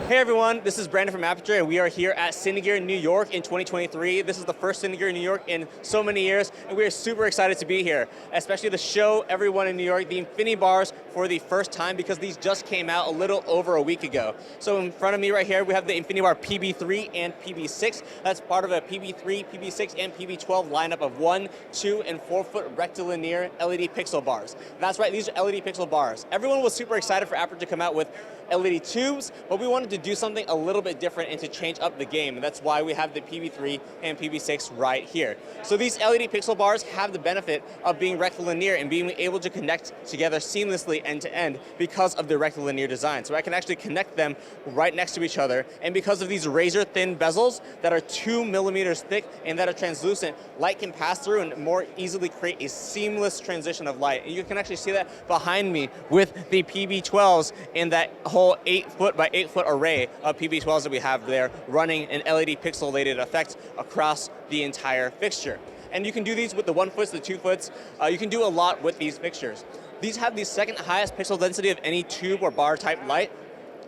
Hey everyone, this is Brandon from Aputure, and we are here at Cine in New York in 2023. This is the first Cine in New York in so many years, and we are super excited to be here, especially to show everyone in New York the INFINIBARs for the first time, because these just came out a little over a week ago. So in front of me right here, we have the INFINIBAR PB3 and PB6. That's part of a PB3, PB6, and PB12 lineup of 1, 2, and 4 foot rectilinear LED pixel bars. That's right, these are LED pixel bars. Everyone was super excited for Aputure to come out with LED tubes, but we wanted to do something a little bit different and to change up the game, and that's why we have the PB3 and PB6 right here. So these LED pixel bars have the benefit of being rectilinear and being able to connect together seamlessly end to end because of the rectilinear design. So I can actually connect them right next to each other, and because of these razor thin bezels that are 2 millimeters thick and that are translucent, light can pass through and more easily create a seamless transition of light. And you can actually see that behind me with the PB12s and that whole 8 foot by 8 foot array of PB12s that we have there running an LED pixelated effect across the entire fixture. And you can do these with the 1 foot, the 2 foots. You can do a lot with these fixtures. These have the second highest pixel density of any tube or bar type light,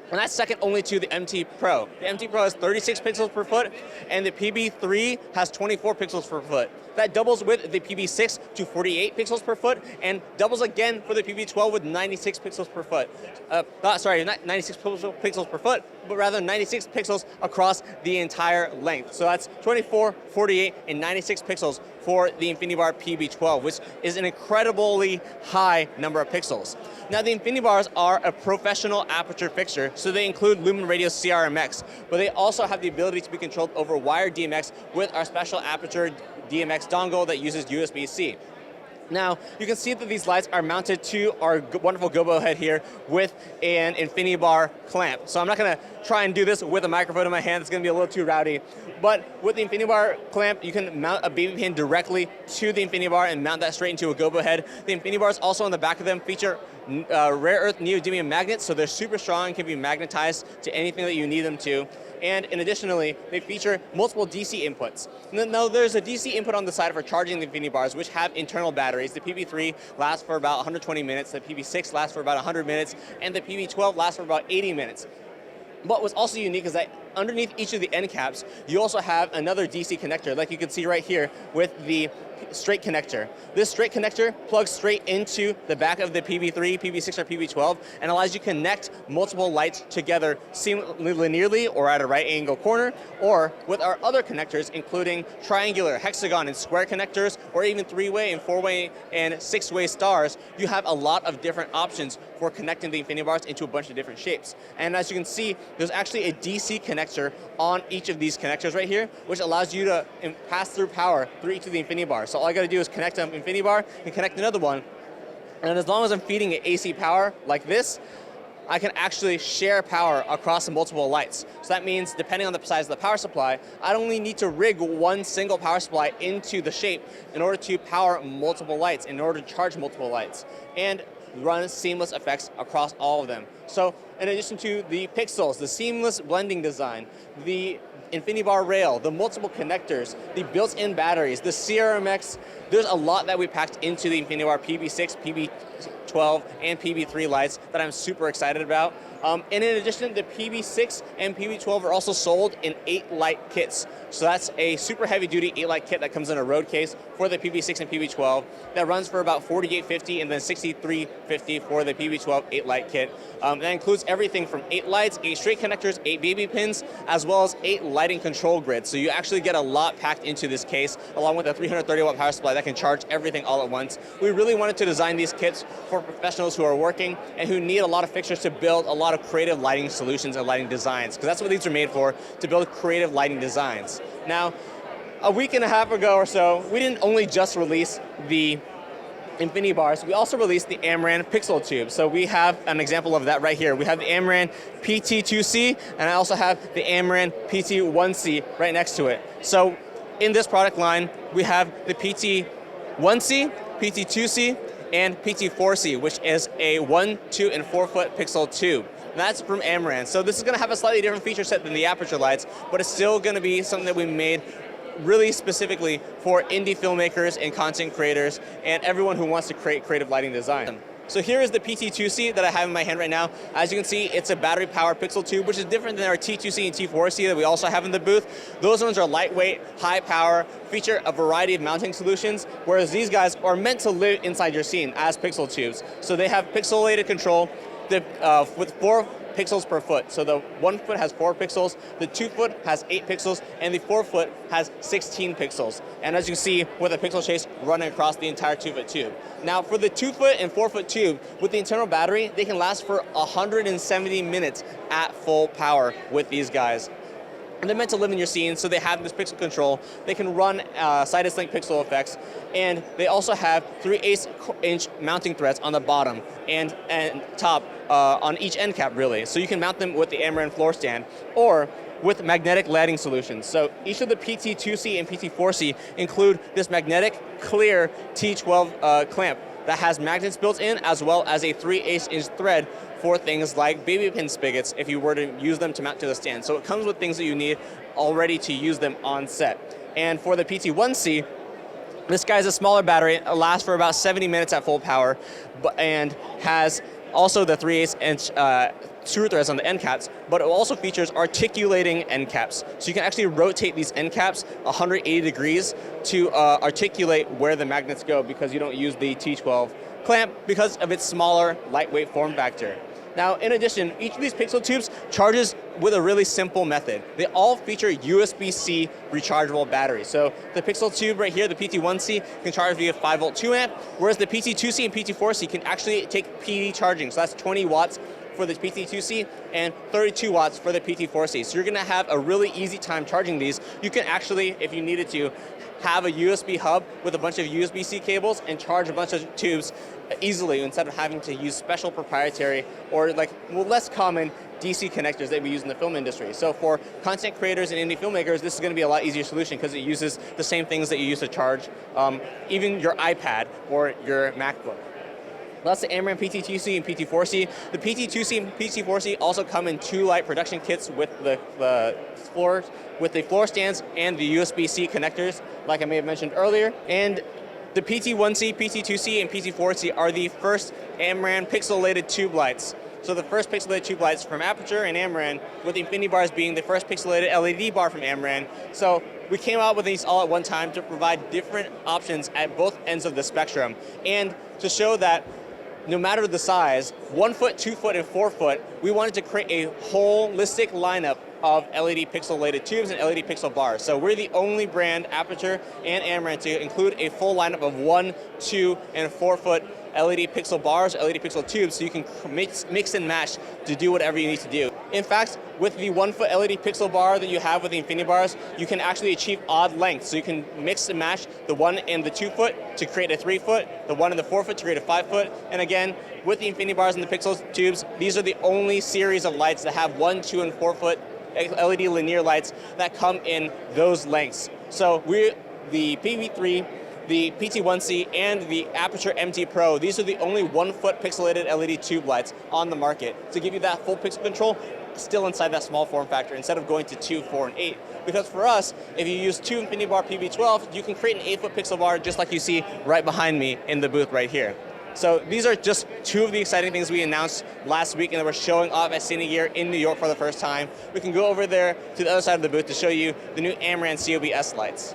and that's second only to the MT Pro. The MT Pro has 36 pixels per foot, and the PB3 has 24 pixels per foot. That doubles with the PB6 to 48 pixels per foot, and doubles again for the PB12 with 96 pixels per foot. Sorry, not 96 pixels per foot, but rather 96 pixels across the entire length. So that's 24, 48, and 96 pixels for the INFINIBAR PB12, which is an incredibly high number of pixels. Now the INFINIBARs are a professional Aputure fixture, so they include Lumen Radio CRMX, but they also have the ability to be controlled over wired DMX with our special Aputure DMX dongle that uses USB-C. Now, you can see that these lights are mounted to our wonderful gobo head here with an INFINIBAR clamp. So I'm not going to try and do this with a microphone in my hand. It's going to be a little too rowdy. But with the INFINIBAR clamp, you can mount a baby pin directly to the INFINIBAR and mount that straight into a gobo head. The INFINIBARs also on the back of them feature rare earth neodymium magnets, so they're super strong and can be magnetized to anything that you need them to. And additionally, they feature multiple DC inputs. Now there's a DC input on the side for charging the INFINIBARs, which have internal batteries. The PB3 lasts for about 120 minutes, the PB6 lasts for about 100 minutes, and the PB12 lasts for about 80 minutes. But what's also unique is that underneath each of the end caps, you also have another DC connector, like you can see right here with the straight connector. This straight connector plugs straight into the back of the PB3, PB6, or PB12 and allows you to connect multiple lights together linearly or at a right angle corner, or with our other connectors, including triangular, hexagon, and square connectors, or even 3-way and 4-way and 6-way stars. You have a lot of different options for connecting the INFINIBARs into a bunch of different shapes. And as you can see, there's actually a DC connector on each of these connectors right here, which allows you to pass through power through each of the INFINIBARs. So all I got to do is connect an INFINIBAR and connect another one. And as long as I'm feeding it AC power like this, I can actually share power across multiple lights. So that means, depending on the size of the power supply, I only need to rig one single power supply into the shape in order to power multiple lights, in order to charge multiple lights, and run seamless effects across all of them. So in addition to the pixels, the seamless blending design, the INFINIBAR rail, the multiple connectors, the built-in batteries, the CRMX, there's a lot that we packed into the INFINIBAR PB6, PB12, and PB3 lights that I'm super excited about. And in addition, the PB6 and PB12 are also sold in 8 light kits. So that's a super heavy duty 8 light kit that comes in a road case for the PB6 and PB12 that runs for about $48.50 and then $63.50 for the PB12 8 light kit. That includes everything from 8 lights, 8 straight connectors, 8 baby pins, as well as 8 lighting control grids. So you actually get a lot packed into this case, along with a 330 watt power supply that can charge everything all at once. We really wanted to design these kits for professionals who are working and who need a lot of fixtures to build a lot of creative lighting solutions and lighting designs, because that's what these are made for, to build creative lighting designs. Now, a week and a half ago or so, we didn't only just release the INFINIBARs, we also released the Amaran Pixel Tube. So we have an example of that right here. We have the Amaran PT2C, and I also have the Amaran PT1C right next to it. So in this product line, we have the PT1C, PT2C, and PT4C, which is a 1, 2, and 4 foot pixel tube. And that's from Amaran. So this is going to have a slightly different feature set than the Aputure lights, but it's still going to be something that we made really specifically for indie filmmakers and content creators and everyone who wants to create creative lighting design. So here is the PT2C that I have in my hand right now. As you can see, it's a battery-powered pixel tube, which is different than our T2C and T4C that we also have in the booth. Those ones are lightweight, high power, feature a variety of mounting solutions, whereas these guys are meant to live inside your scene as pixel tubes. So they have pixelated control with 4 pixels per foot. So the 1 foot has 4 pixels, the 2 foot has 8 pixels, and the 4 foot has 16 pixels. And as you can see, with a pixel chase running across the entire 2 foot tube. Now for the 2 foot and 4 foot tube, with the internal battery, they can last for 170 minutes at full power with these guys. And they're meant to live in your scene, so they have this pixel control. They can run side-link pixel effects, and they also have 3/8" mounting threads on the bottom and top on each end cap, really. So you can mount them with the Amaran floor stand, or with magnetic lighting solutions. So each of the PT2C and PT4C include this magnetic, clear T12 clamp that has magnets built in, as well as a 3/8" thread for things like baby pin spigots if you were to use them to mount to the stand. So it comes with things that you need already to use them on set. And for the PT1C, this guy's a smaller battery. It lasts for about 70 minutes at full power, and has also the 3/8" screw threads on the end caps, but it also features articulating end caps. So you can actually rotate these end caps 180 degrees to articulate where the magnets go, because you don't use the T12 clamp because of its smaller, lightweight form factor. Now, in addition, each of these pixel tubes charges with a really simple method. They all feature USB-C rechargeable batteries. So the pixel tube right here, the PT1C, can charge via 5-volt 2-amp, whereas the PT2C and PT4C can actually take PD charging. So that's 20 watts for the PT2C and 32 watts for the PT4C. So you're gonna have a really easy time charging these. You can actually, if you needed to, have a USB hub with a bunch of USB-C cables and charge a bunch of tubes easily, instead of having to use special proprietary or less common DC connectors that we use in the film industry. So for content creators and indie filmmakers, this is going to be a lot easier solution because it uses the same things that you use to charge even your iPad or your MacBook. That's the Amaran PT2C and PT4C. The PT2C and PT4C also come in 2 light production kits with the floor stands and the USB-C connectors, like I may have mentioned earlier. And the PT1C, PT2C, and PT4C are the first Amaran pixelated tube lights. So the first pixelated tube lights from Aputure and Amaran, with the INFINIBARs being the first pixelated LED bar from Amaran. So we came out with these all at one time to provide different options at both ends of the spectrum, and to show that no matter the size, 1 foot, 2 foot, and 4 foot, we wanted to create a holistic lineup of LED pixelated tubes and LED pixel bars. So we're the only brand, Aputure and Amaran, to include a full lineup of 1, 2, and 4 foot LED pixel bars, LED pixel tubes, so you can mix and match to do whatever you need to do. In fact, with the 1 foot LED pixel bar that you have with the INFINIBARs, you can actually achieve odd lengths. So you can mix and match the 1 and the 2 foot to create a 3 foot, the 1 and the 4 foot to create a 5 foot. And again, with the INFINIBARs and the pixel tubes, these are the only series of lights that have 1, 2, and 4 foot LED linear lights that come in those lengths. So we're the PV3, the PT1C, and the Aputure MT Pro. These are the only 1 foot pixelated LED tube lights on the market to give you that full pixel control still inside that small form factor, instead of going to 2, 4, and 8. Because for us, if you use 2 INFINIBAR PB12, you can create an 8 foot pixel bar just like you see right behind me in the booth right here. So these are just 2 of the exciting things we announced last week and that we're showing off at Cine in New York for the first time. We can go over there to the other side of the booth to show you the new Amaran COB S lights.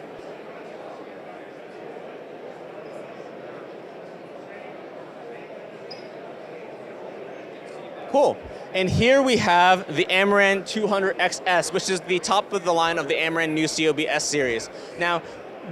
Cool. And here we have the Amaran 200x, which is the top of the line of the Amaran new COB S series. Now,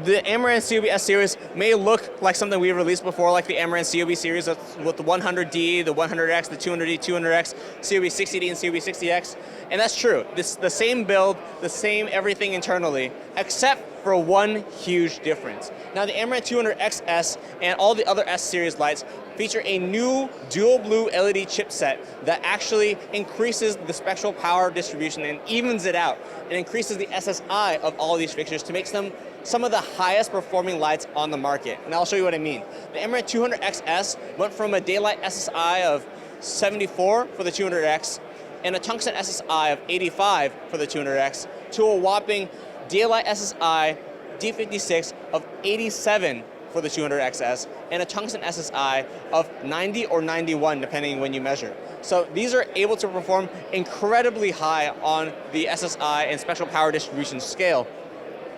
the Amaran COB S series may look like something we released before, like the Amaran COB series with the 100D, the 100X, the 200D, 200X, COB 60D, and COB 60X. And that's true. This the same build, the same everything internally, except for one huge difference. Now, the Amaran 200XS and all the other S series lights feature a new dual blue LED chipset that actually increases the spectral power distribution and evens it out. It increases the SSI of all these fixtures to make them some of the highest performing lights on the market. And I'll show you what I mean. The Amaran 200XS went from a daylight SSI of 74 for the 200X and a tungsten SSI of 85 for the 200X to a whopping daylight SSI D56 of 87 for the 200XS, and a tungsten SSI of 90 or 91, depending when you measure. So these are able to perform incredibly high on the SSI and special power distribution scale,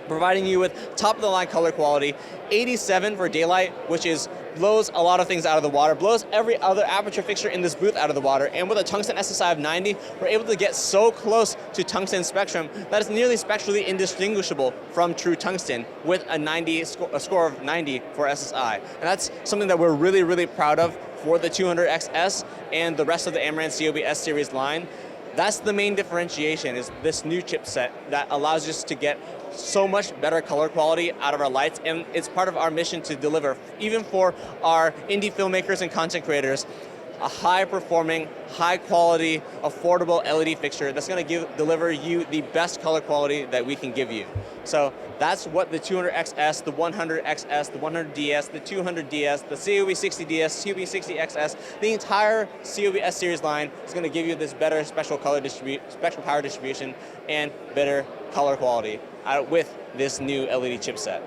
providing you with top-of-the-line color quality, 87 for daylight, which blows a lot of things out of the water, blows every other aperture fixture in this booth out of the water, and with a tungsten SSI of 90, we're able to get so close to tungsten spectrum that it's nearly spectrally indistinguishable from true tungsten with a score of 90 for SSI. And that's something that we're really, really proud of for the 200XS and the rest of the Amaran COB S series line. That's the main differentiation, is this new chipset that allows us to get so much better color quality out of our lights, and it's part of our mission to deliver, even for our indie filmmakers and content creators, a high-performing, high-quality, affordable LED fixture that's going to deliver you the best color quality that we can give you. So that's what the 200XS, the 100XS, the 100DS, the 200DS, the COB60DS, COB60XS, the entire COB S series line is going to give you this better special power distribution and better color quality with this new LED chipset.